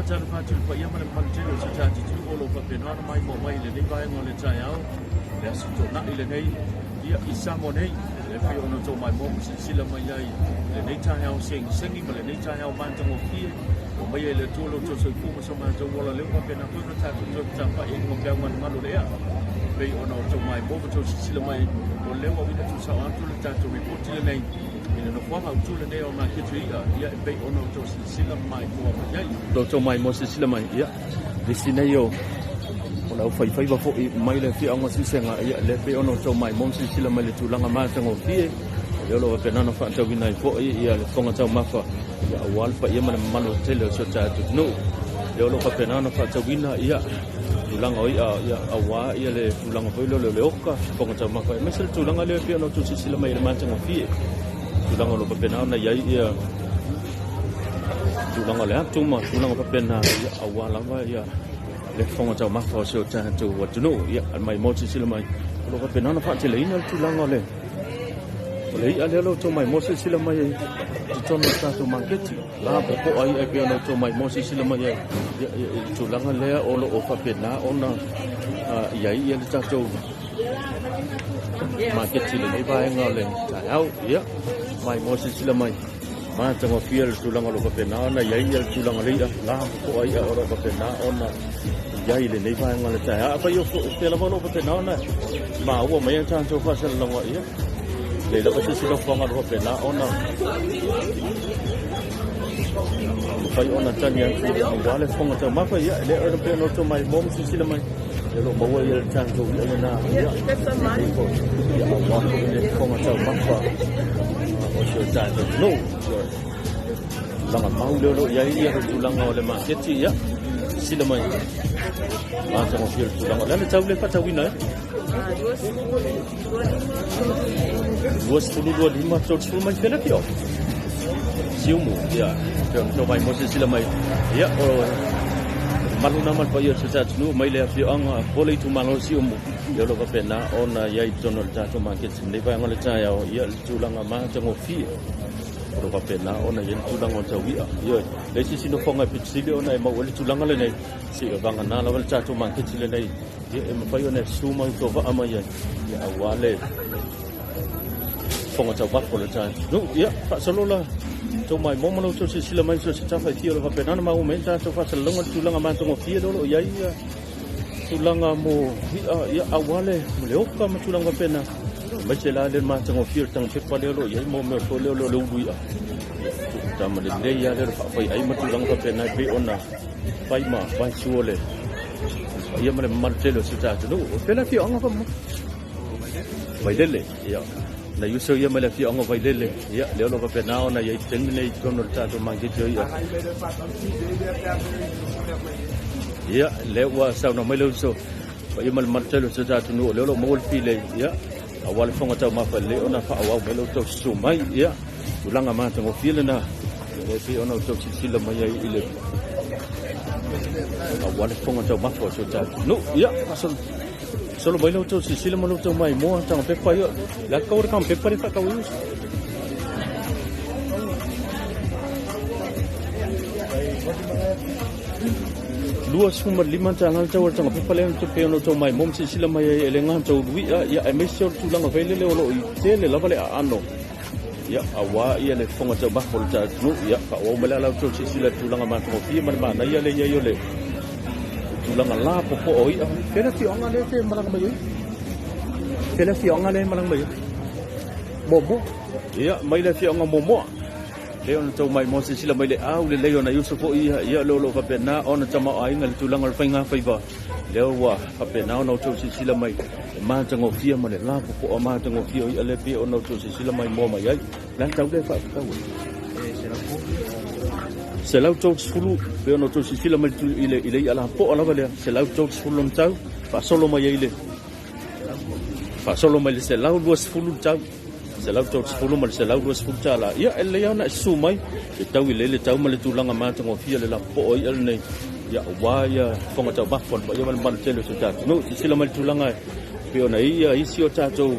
Fatan Fatu for Yaman Pantino Society to all over Penana, my mobile, and if I want to try out, there's not in a here is someone hey, if you want to my mom, Silla Maya, the nature house singing, but the nature house bantam of here, or Maya Tolo to Suku, so much of Walla Lipa and a good attack to Tampa in Mogaman Malaya. They on to my mom to Silla May, or Lewa with the Sawan to report to the name. In the form of Julia or Maketi, yeah, they honor to Silla May for to my most Silla May, yeah, the scenario. Kalau five for my left on was saying, let me honor to my mom Silla May to Langamatan of here. Yellow banana fanta winai for a year, Fongata Mafa, a wall for Yemen Mano Taylor, so to know. Yellow banana fanta winner, yeah. Langoya, a wa, yele, Langolo, Leoka, Fongata Mafa, message to Langalefia to Silla May the mountain of here. Tulang lo papenana ya ia tulang le tuma tulang papena ya awala wa ya le fonga ta ma fa so ta to what to know ya mai mo si silmai lo papenana fa tele ina tulang le le ale lo to mai mo si silmai to no ta to Maketi la po ai e pe no to mai mo si silmai ya tulang le o lo papena ona ya ia ta to Maketi le ba ngale ta ya my Moses Lamai, Mantang of Fiel to Langapena, Yay to Langalida, Lam, Koya or Papena, on Yail and Neva and Malata. But you feel about Papena, Ma, woman, and time to pass along what year. They look at the city of Papena on a Tanya, while it's from the Mafia, they are the piano to my mom, Silamai. You know, Maway Tango, no, Langa Maulo, Yaya, Tulanga, the Maketi, yeah, Silamai, Martin of Hill, Tulanga, let me tell you what we know. Was to do what he must have through my Filipino. Siumu, yeah, so my Moses Silamai, yeah, or Malunaman pa yun sa no may left yung poli to Malosium yolo pa pena on yai tonol tato Maketi hindi pa ang tayo ya tulang ama jango fi ro pa pena on yan tulang on tawi yo desi sino fonga pitsili on ay mawali tulang ale nei si bang na lawal tato Maketi le nei ya pa yun suma to va ama yan ya wale fonga tawa ko le tayo no ya pa solola to my mom to Silla May so Tafeaga of Penana Momenta to pass along to Langamanto of Theodore, Yaya, to Langamo, Awale, Leoka, Matulanga Pena, Machela, the mountain of Fear, Tangpalo, Yamo, Merfolio, Luia, Tamalaya, Matulanga Pena, be on a Paima, Bansuole, Yaman Martello, Sitato, Penafio on them. By Lily, yeah. Na yuso ya malafi ang vaidele ya lelo pa penao na ya terminate kono tato Maketi ya lewa sa no melo so pa yamal martelo sa tato no lelo mol pile ya awal fonga ta ma pale ona fa awa melo to sumai ya tulanga ma tango file na le fi ona to Silla May ile awal fonga ta ma so tato no ya pasal solo bailo to Silla May to mai mo tang pepa yo la ka kam pepa ri ka use luas sumber 5 tangal tawar tang pepa le to pe no to mai mom Silla May elengan to wi ya emission tulang available lo tele la vale ano ya awa ya le fonga to ba pol ta no ya ka o mala to Silla tulang ma to fi man na ya le yo le tulang la po oi kena fi ong ale te malang mayo kena fi ong ale malang mayo momo ya mai le fi ong momo leon to mai mo Silla May le au le leon na yusupo ya lo ka pena on tama ai ngal tulang al fainga faiva lewa ka pena no to Silla May ma tango fi ma le la po ma tango fi oi ale pe on to Silla May mo mai ai lan tau le fa ka c'est là où tu sulu pe ono to Silla May ile ala po ala vale c'est là où tu sulu tau fa solo mai ile fa solo mai c'est là où was sulu tau c'est là où tu sulu mai c'est là où was sulu tala ya ele ya na sumai tau ile tau mai tulanga ma tango fi ile la po oi ile nei ya wa ya fonga tau ba fon ba ya mal tele so tatu no Silla May tulanga pe ona ia isi o tatu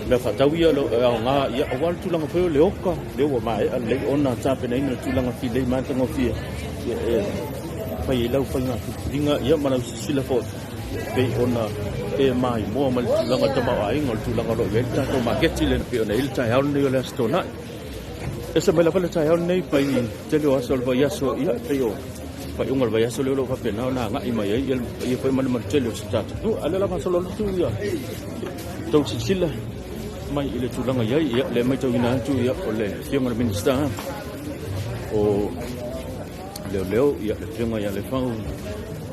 le fatawia lo nga ya awal tulanga pe leoka lewa mai le ona tape nei tulanga fi le ma tango fi pai lau pai nga ringa ia mana sila fo pe ona e mai mo mal tulanga tama ai ngol tulanga lo venta to Maketi le pe ona il tai haun le la stona esa mela pala tai haun nei pai tele asol va yaso ia pe o pai ungol va yaso le lo fa pe na nga i mai ia pai man man tele sta tu ala la masolo tu ia to sila mai ile tulanga ia le mai to ina tu ia ole fiong minister o leo ia le fiong ia le fau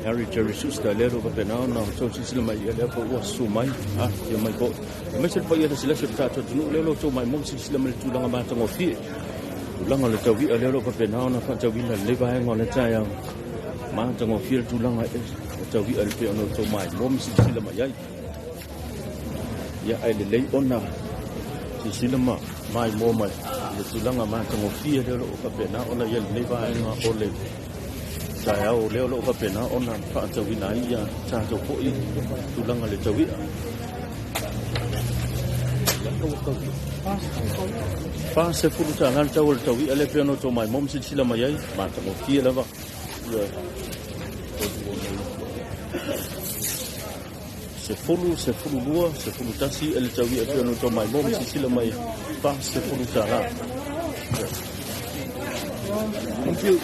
Jerry Susta lero pa pena na so sila mai ia le pa wasu mai ia mai ko mai se pa ia sila se ta to nu lelo to mai mo sila mai tulanga ma tango fi tulanga le tawi lero pa pena na fa tawi le ba ngol le cha ya ma tango fi tulanga tawi al pe ono to mai mo sila mai ia ai le ona sila mai mo mai le tulanga ma tango fi lero pa pena ona ia le ba ngol ole saya o leo lo ka pena ona fa tawi na ia cha to ko I tulanga le tawi fa se fulu ta ngal tawi ale pe no to mai mom sila mai ai ma to ki la ba se fulu lua se fulu tasi ale tawi pe no to mai mom sila mai fa se fulu ta la thank you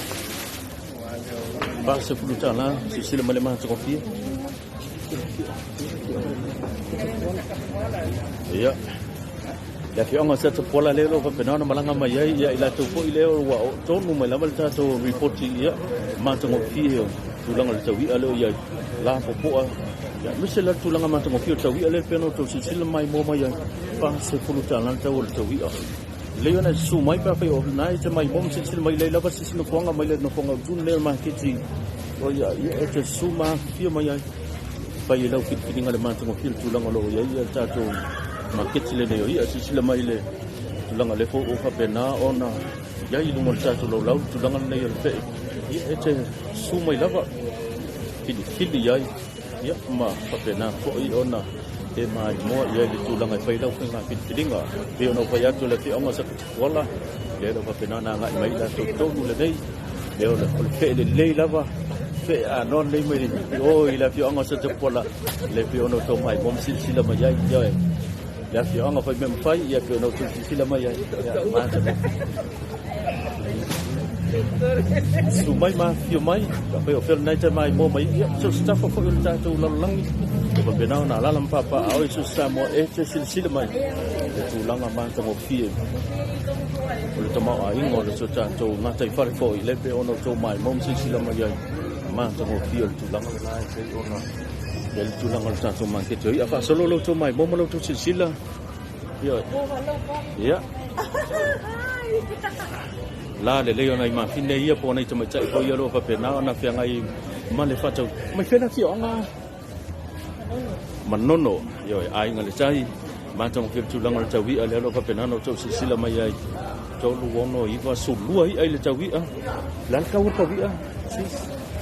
Bahasa pulutan lah, sila malemah terkopi. Ya, lagi orang asal terpola lelo, pernah nama langam maya, ya ilah tu pun ilah wah, tahun numai lama kita tu report ya, mata terkopi, tulang ada tawi alo ya, lah pokok ya, mesti lah tulang mata terkopi tawi alo pernah tu sila mai mo maya, bahasa pulutan lah tawi leo na sumai pa pa na ite mai bom sila mai leila ba sila kuanga mai le no kuanga jun le Maketi o ya ite suma fia mai pa ia lau kit ngal man tong fil tulang lo ya ta to Maketi le yo ya sila mai le tulang le fo o fa pena ona ya i lumol ta to lo tulang le yo pe ite sumai lava kit ya ya ma fa pena fo I ona e mai mo ia le tulanga pai lau nga pitinga pe ono pa ya to le fi onga sa wala le lo pa pena na nga mai la to le dei le o le fe le lava fe a non le mai o ila fi onga sa te pola le fi ono to mai bom sila mai ya ya fi onga fa mem fai ya fi ono to sila mai ya ma sumai ma fi mai pa o fel nai mai mo mai so stuff for you to lang Pagbenao na lalam papa awi Tafeaga-Samoa sila mai tulang ama tamo fie ul tamo ai ngol so ta to ngatai far fo ile pe ono to mai mom sila mai ma tamo fie tulang lai pe ono del tulang al ta to Maketi ia fa solo lo to mai mom lo to sila ya la le le ona ma fine ia po nei to mai chai ko ia lo pa pe na na fe ngai ma le fa to mai fe na ki onga manono yo ai ngal chai ma tong ke tulang al tawi ale lo pa penano to sila mai ai to lu wono I va su lu ai le tawi a la ka wa tawi a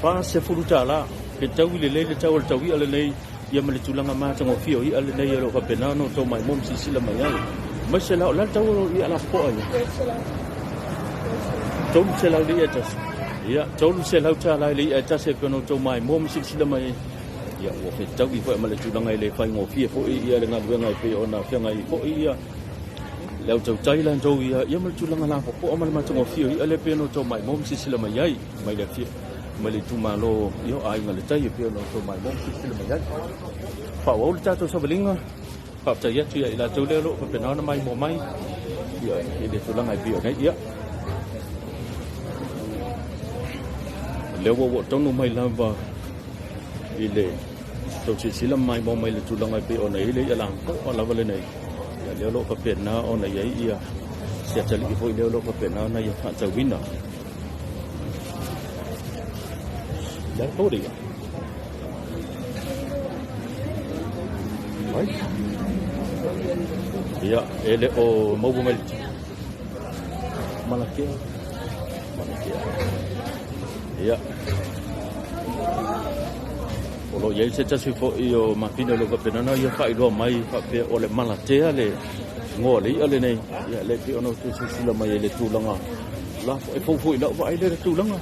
fa se fuluta la ke tawi le tawi ale nei ia me le tulang ma tong fio I ale nei lo pa penano to mai mom sila mai ai ma se la tawi I ala po ai to se la le ta ya to se la ta la le ta se kono to mai mom sila mai ya wo fe tau I fa male tulang ai le fai ngo fie fo ia le ngal ngai pe ona fe ngai fo ia le tau tai lan tau ia male tulang la fo male ma ngo fie ia le pe no to mai mom sila mai ai mai le fie male tu malo yo ai ngal tai pe no to mai mom sila mai ai fa wo ta to so belinga fa ta ya tu ia la tu le lo pe no na mai mo mai ia le tulang ai pe ngai ia le wo tong no mai la va ile to sila mai mo mai le tulang ai pe ona ile ya lang ko ala vale nei ya le lo pa pe na ona ya ia sia chali I foi le lo pa pe na na ya fa cha wina ya to ri ai ya ele o mo bo mel malakia ya Olo ye se tasi fo io ma fine lo ka pena na ia fa ilo mai fa pe ole malatea le ngoli ale nei ia le pe ono tu sila mai le tulanga la foi la vai le tulanga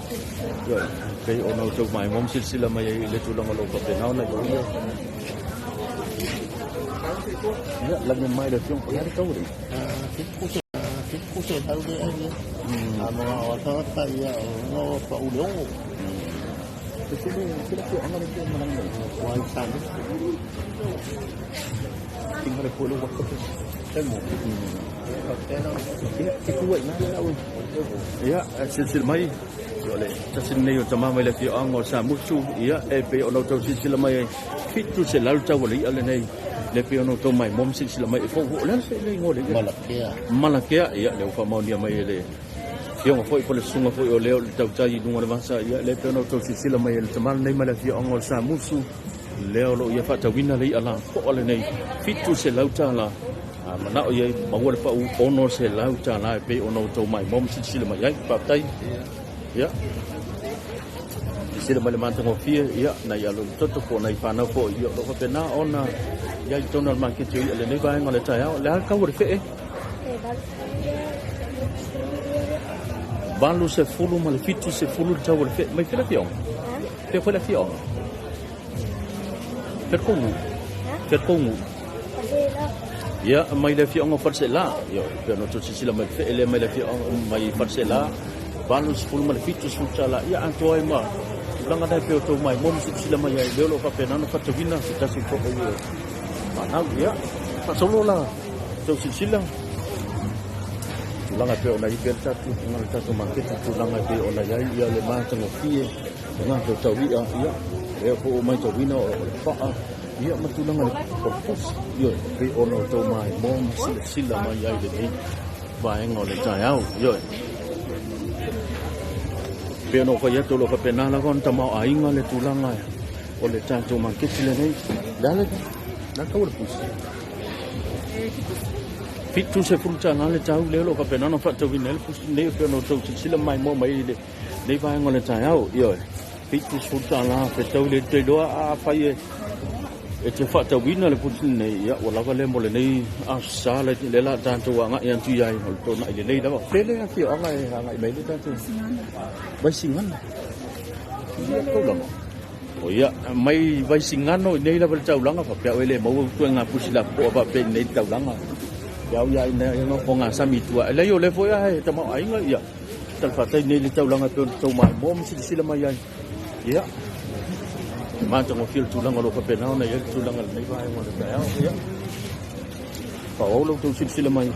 yo pe ono to mai mom silsila mai le tulanga lo pa penau na yo ya la mai le fiong ya to ri Kusa tahu dia ni. Ama awak tak ya, no pak ulung. Sila po ang alin yung manang Wal san. tinggal le pulo waktu temu ya kuat na lawan ya silsil mai ole tasin ne yo tama mai le fi ang sa musu ya pe ono to silsil mai fit tu se lalu taw le ale nei le pe ono to mai mom silsil mai fo le se le ngode malakia ya le fa mau dia mai le yung foi pole sunga foi ole tau tai dunga masa ya le pe ono to silsil mai le tama nei mai le fi ang sa musu leo lo ia fa tawina le ala ko ole nei fit tu se lalu tala mana o ye mawal pa ono se lau cha la pe ono to mai mom silsil mai ai pa tai ya silsil mai man tango fie ya na ya lo toto ko nai pa na ko yo lo pe na ona ya to na Maketi le nei ba ngole ta ya la ka wo fe balu se fulu mal fitu se fulu ta wo fe mai fe la fiong fe la fiong fer kongu ya mai le fiong farsela yo pero to sila mai ele mai le fiong mai farsela balus full mal fitus futsala ya antoi ma lang ada pe to mai mom sila mai ya lo pa pena no fa vina kita si ko yo mana ya pa solo la to sila lang pe ona iper satu ngal satu Maketi tu lang pe ona ya le ma tango fie ngal to tawi ya ya ko mai to vina pa ia matulang al purpose yo pe ono to mai mom sila mai ai de vai ngole tayau yo pe ono ko ya to lo ka penala kon ta mau ai ngale tulang ai ole ta to Maketi le nei dale na ka purpose fitu se fruta ngale tau le lo ka penana fa to vinel pus ne pe ono to sila mai mom mai de nei vai ngole tayau yo fitu fruta la pe to le te do a fa ye e te fa tawina le putin nei ya wala ka le mo le nei a sala le la tanto wa nga yan tu yai hol to na le nei da ba le le ki anga mai le tanto bai singan ya to la o ya mai bai singan no nei la bel tau langa fa pe le mo tu nga pusila ko ba pe nei tau langa ya ya no ko nga sa mi tu le yo le fo ya ta ma ai nga ya tal fa tai nei le tau langa to mai mom sila mai ya Manta mo feel tulang alo ka penao na yel tulang al nei vai mo na ya pa olo to sila mai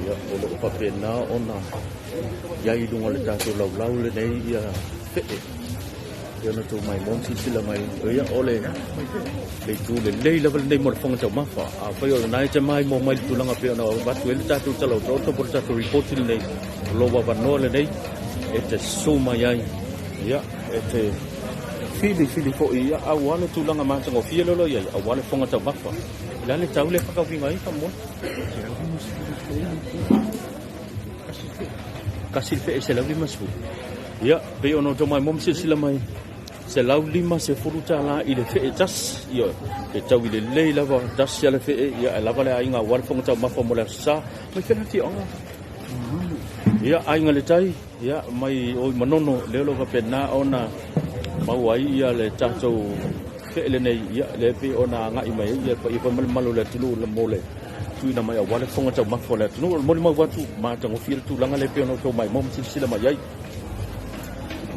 ya olo ka penao ona ya idung al ta to lau le nei ya fe ya no to mai mom sila mai ya ole le tu le level nei mo fong ta ma fa a fa yo na cha mai mo mai tulang a penao ba tu el ta to chalo to por ta to report nei lo ba no le nei ete suma ya ete fili fo ia awale tulanga ma tango fie lolo ia awale fonga ta bafa lale taule fa ka vinga i kamo kasil fe se lawi masu ya pe ono to mai mom sila mai se lawi ma se furuta la ile fe tas yo e tawi le leila ba tas ya le fe ya la vale ainga wal fonga ta bafa mo la sa me fe ti onga ya ainga le tai ya mai o manono le lo ka pena ona mau ai ia le tato fe le nei ia le pe ona nga i mai ia pa i pa malu le tulu le mole tu na mai wala fonga ta mafo le tulu mo mo watu ma tango fil tu langa le pe ono to mai mom sila mai ai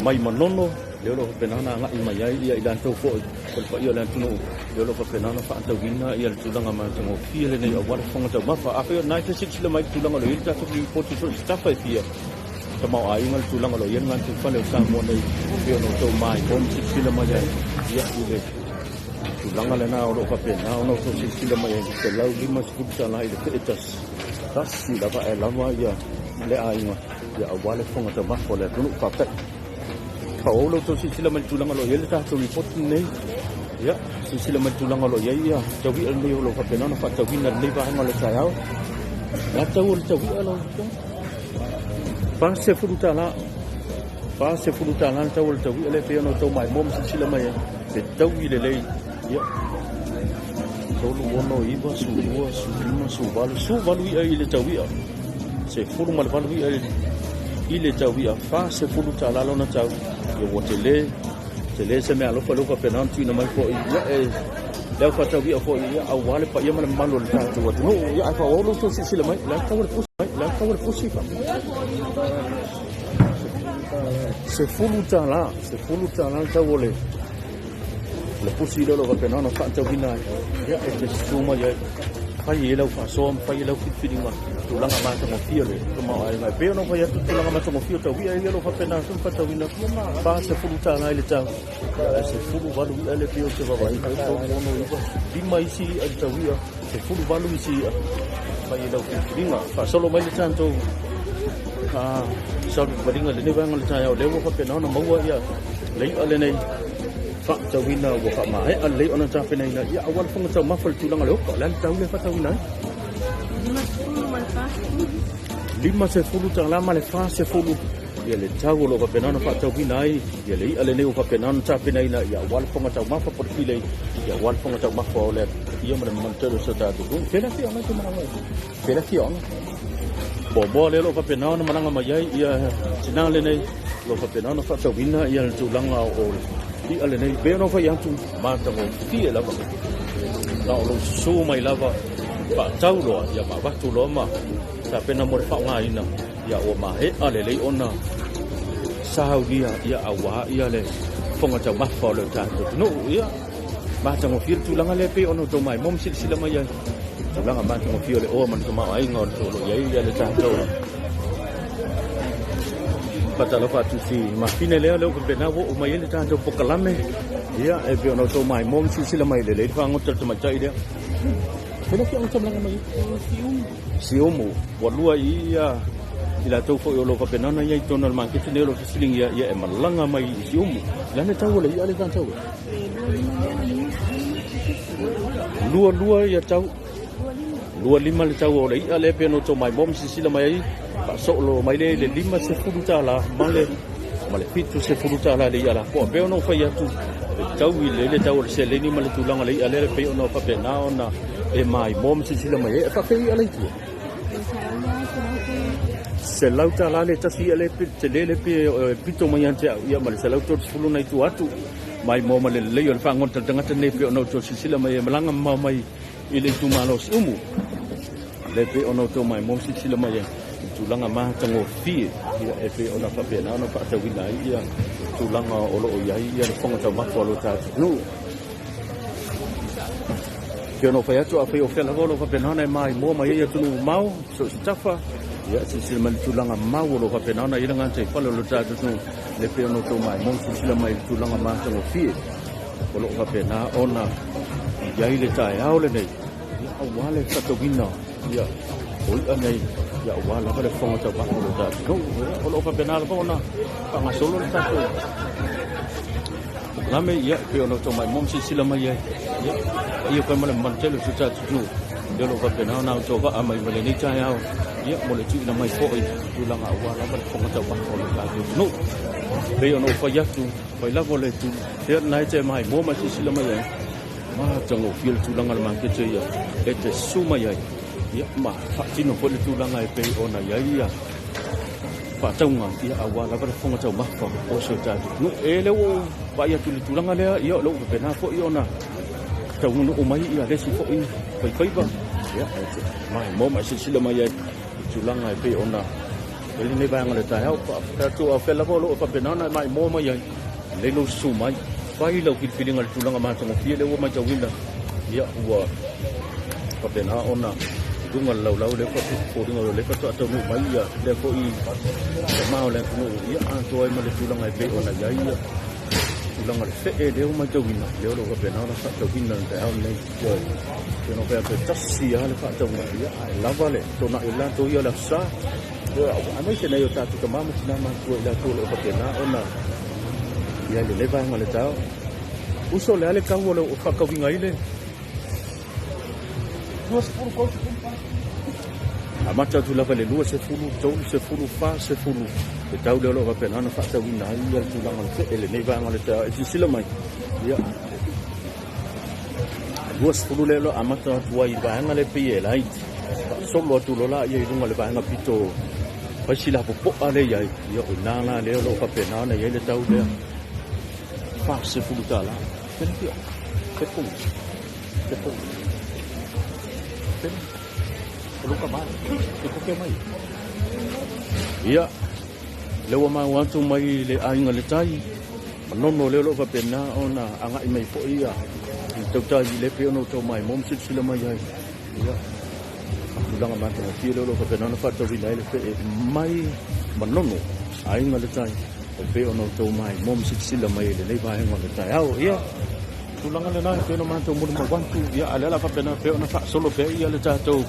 mai manono le lo pe na nga i mai ai ia ilan to fo pa ia le tulu le lo pe na fa ta wina ia tu langa ma tango fil le nei wala fonga ta mafa a fe 96 sila mai tu langa le ta to report to staff ai fia mau ai ngal tulang lo yen ngan tu fa le sa mo nei pe no to mai bom sila mai ya ile tulang le na ro ka pe na no to sila mai ke lau lima sku sa lai de etas tas sila ba e lama ya le ai ma ya awale fonga ta ma ko le tu fa pe ka o lo to sila mai tulang lo yen ta to report nei ya sila mai tulang lo ya ya tawi al nei lo ka pe na fa tawi na nei ba ngal sa ya la tawi lo Pase fruta la tawul tawi le pe no to mai mom sila mai se tawi le ya so lu wono iba su lima su balu ai le tawi se fulu mal valu ile tau ia fa se fulu tala lona tau ia o tele se me alo falu pe nan tu na mai fo ia leu fa tau ia fo ia au wale pa ia mal malo ta tu no ia fa o lo to si le mai la tau pusi fa se fulu tala tau ole le pusi lo va pe nan fa tau bina ia e suma ia fa ia lo fa som fa ia lo fit ma tulanga mata mo fio le toma ai mai pe no fa ia tulanga mata mo fio tau ia ia lo fa pe nan fa tau bina fa se fulu tala ile tau se fulu valu ele pio se va vai to no iba di mai si al tau ia se fulu valu si fa ia lo fit fa solo mai le tanto sau badinga le va ngal tau le fa pe nan mo ia le ale nei fa tau ina wo fa mai al le ona ta pe nei na ia awal fong tau mafal tulanga le ko lan tau le fa tau ina lima se fulu tala male fa se fulu ia le tau lo fa nana fa tau ina ia le ale nei fa nana ta pe nei na ia awal fong tau mafa por file ia awal fong tau mafa ole ia man mantero sa ta tu pela fi ona tu mana pela fi ona bo le lo fa nana mananga mai ia sinang le nei lo fa nana fa tau ina ia le tulanga o di ale nei be no fa yang tu mata mo fi la ba la lo su mai lava pa tau lo ia ba tu lo ma sa pe na mo fa ngai na ia o ma he ale le ona saudia ia awa ia le fonga tau ma fa lo ta no ia ma tau fi tu langa le pe ono to mai mom sila mai ia tu langa ma tau fi le o man to ma ai ngol to lo ia le ta to patalo fatu si ma fine leo pe na wo mai le ta to pokalame ia e pe ono to mai mom sila mai le fa ngotel to ma chai dia pelo que ang lang mai siumu walua ia ila tau fo yo lo ka penana ia to normal ke tene lo siling ia e malanga mai siumu lana tau le ia le tau lua ia tau lua lima le tau le ia le pe no to mai bom sila mai pa so lo mai le lima se futa la male pitu se futa la le ia la ko pe no fa ia tu tau le tau se le ni male tu langa le ia le pe no pa pe na ona e mai bom sila mai e fa pe ia le tu se lauta la le tasi ele pe le pe pito mai ante ia mal se lauta fulu nai tu atu mai mo mal le yo fa ngon tanga tene pe ono to sila mai malanga mai ile tu malos umu le pe ono to mai mo sila mai tu langa ma tango fi ia e pe ona fa pe na no pa ta wina ia tu langa olo ia ia le fonga ta ma folo ta no que no fa tu a fe o fe la volo fa pe na mai mo mai ia tu mau so tafa ia si man tulanga mau lo fa pe na ia nga te falo lo ta tu le pe no to mai mo sila mai tulanga ma tango fi lo fa pe na ona ia ile ta ia ole nei ia wale fa to wina ia oi anei ya wala ka le fonga ta ba lo ta no lo fa pe na lo na pa ma solo ta to lame ia pe no to mai mo sila mai ia ia ka mala mantelo su ta tu yo lo fa pe na to ba mai male ni ta ya ia mo le tu na mai fo i tu la nga wala ka fonga ta ba lo ta no pe no fa ya tu fa la vo le tu te nai te mai mo ma sila mai ma tango fil tu la nga ma ke te ia e te suma ia ia ma fa ti no po le tu la nga pe ona ia pa taunga ia awala ka fonga ta ma fa o so ta no e le wo ba ia tu la nga le ia lo pe na fo i ona tau no o mai ia le si fo i fai ba ia mai mo ma sila mai ia tu la nga pe ona ele ne ba ngale ta help ta tu a fe la lo pa pe na mai mo mai ia le lo su mai fai lo ki feeling al tu la nga ma ta mo fi le wo ma ta winda ia wa pa pe na ona dunga lau le ko dunga le ko to no mai ia le ko i ma le no ia a to ai ma le tu la nga pe ona ia tulanga le fe e ma to wina le lo ka pe na fa to wina te au nei yo ke no pe te tasi ale fa to ma ia ai lava le to na ila to ia la sa yo a mai se nei ta tu ma mo na ma ko ila to lo ka pe na ona ia le va ngale ta uso le ale ka wo le fa ka winga ile duas por ko amata tu lava le lua se fulu fa se fulu e tau le lo va pe na fa ta wina ia tu la ngale fe ele nei va ngale ta e sila mai ia duas fulu le lo amata tu ai va ngale pe e lai solo tu lola ia runga le bainga pito pa sila popo ale ia ia nala le lo ka pena na ia le tau le fa se futa la perché che pun lo ka mai che mai ia le wa ma wa tu mai le ainga le tai nono le lo ka pena ona anga I mai po ia tau tai le pe ono to mai mom sit sila mai ia lang man to filo lo ka pena na fa to vi le pe mai manono ainga le tai pe ono to mai mom sit sila mai le ba ainga le tai au ia tulang le na pe no man to mo mo wantu ia ala la ka pena pe ona fa solo pe ia le ta to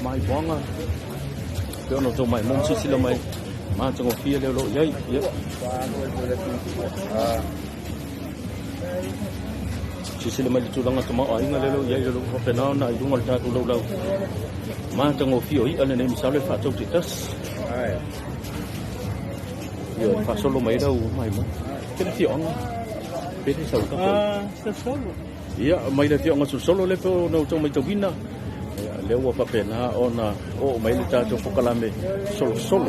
mai bonga pe ono to mai mom sit sila mai ma to fi le lo ia ia sila mai tulang at ma ai nga lelo ia lo ka pena na I dungal ta lo lo ma tango fi oi ala ne misale fa to titas ai yo fa solo mai đâu mai mo cái fi on pe ni sa ka sa solo ia mai le fi on so solo le po no to mai to wina le wa fa pena ona o mai le ta to fokalame solo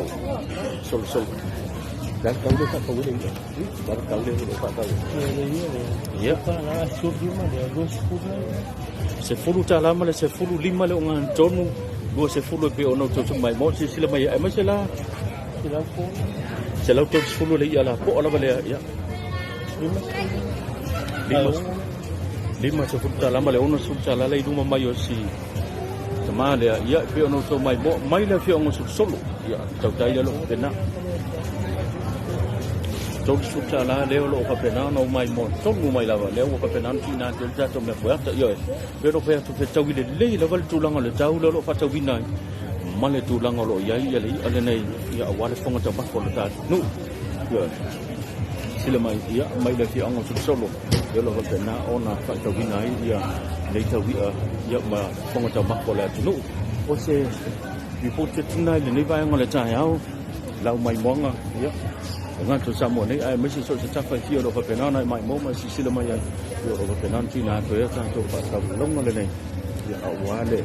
dan kau dia tak tahu lagi. Dan kau dia tak tahu. Ya. Kalau suruh mana dia 2 se fulu ta lama le se fulu 5 le ngan tonu 2 se fulu pe ono to mai mo si sila mai ai masela. Sila to fulu le ya la po ala bale ya. 5 se fulu ta lama le ono su ta la le duma mai yo si. Sama le ya pe ono to mai mo mai le fi ono su solo. Ya tau dai le lo pena. Tau suta la leo lo ka pena no mai mo tonu mai lava leo ka pena tina te jato me fuerte yo pero pe tu tau le level tulang le tau lo fa tau vinai male tulang lo ya ya le ale nei ya wala fonga ta ba ko ta nu yo sila mai ya mai le fi ango solo yo lo ka pena ona fa tau vinai ya le tau ya ma fonga ta ba ko la nu o se vi pote tunai le nei vai ngo le ta ya lau mai monga ya ngan to Samoa nei ai mesi so se tafa fio lo ka pena na mai mo ma si sila mai yo lo ka pena tina to ya ta to pa ta long le nei ya awale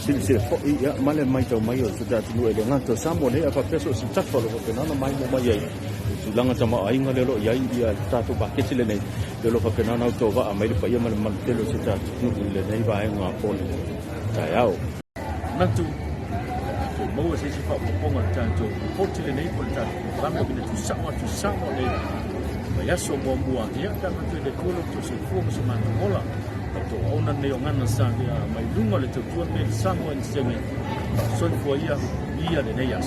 si fo ya male mai to mai yo so ta tu le ngan to Samoa nei apa peso si tafa lo ka pena na mai mo mai ai tu langa tama ai ngale lo ya ia ta to ba ke le nei yo lo ka pena na to ba mai le pa ya mal mal te lo si ta tu le nei ba ai nga po le ta yao na tu mo se si fa mo nga tanto forte le nei por tanto vamo bine tu sama le ma ya so mo mua ya ta ma le kolo tu se fu so ma mola to ona ne ngana sa ya mai lunga le tu tu me samo en seme so fo ia le nei ya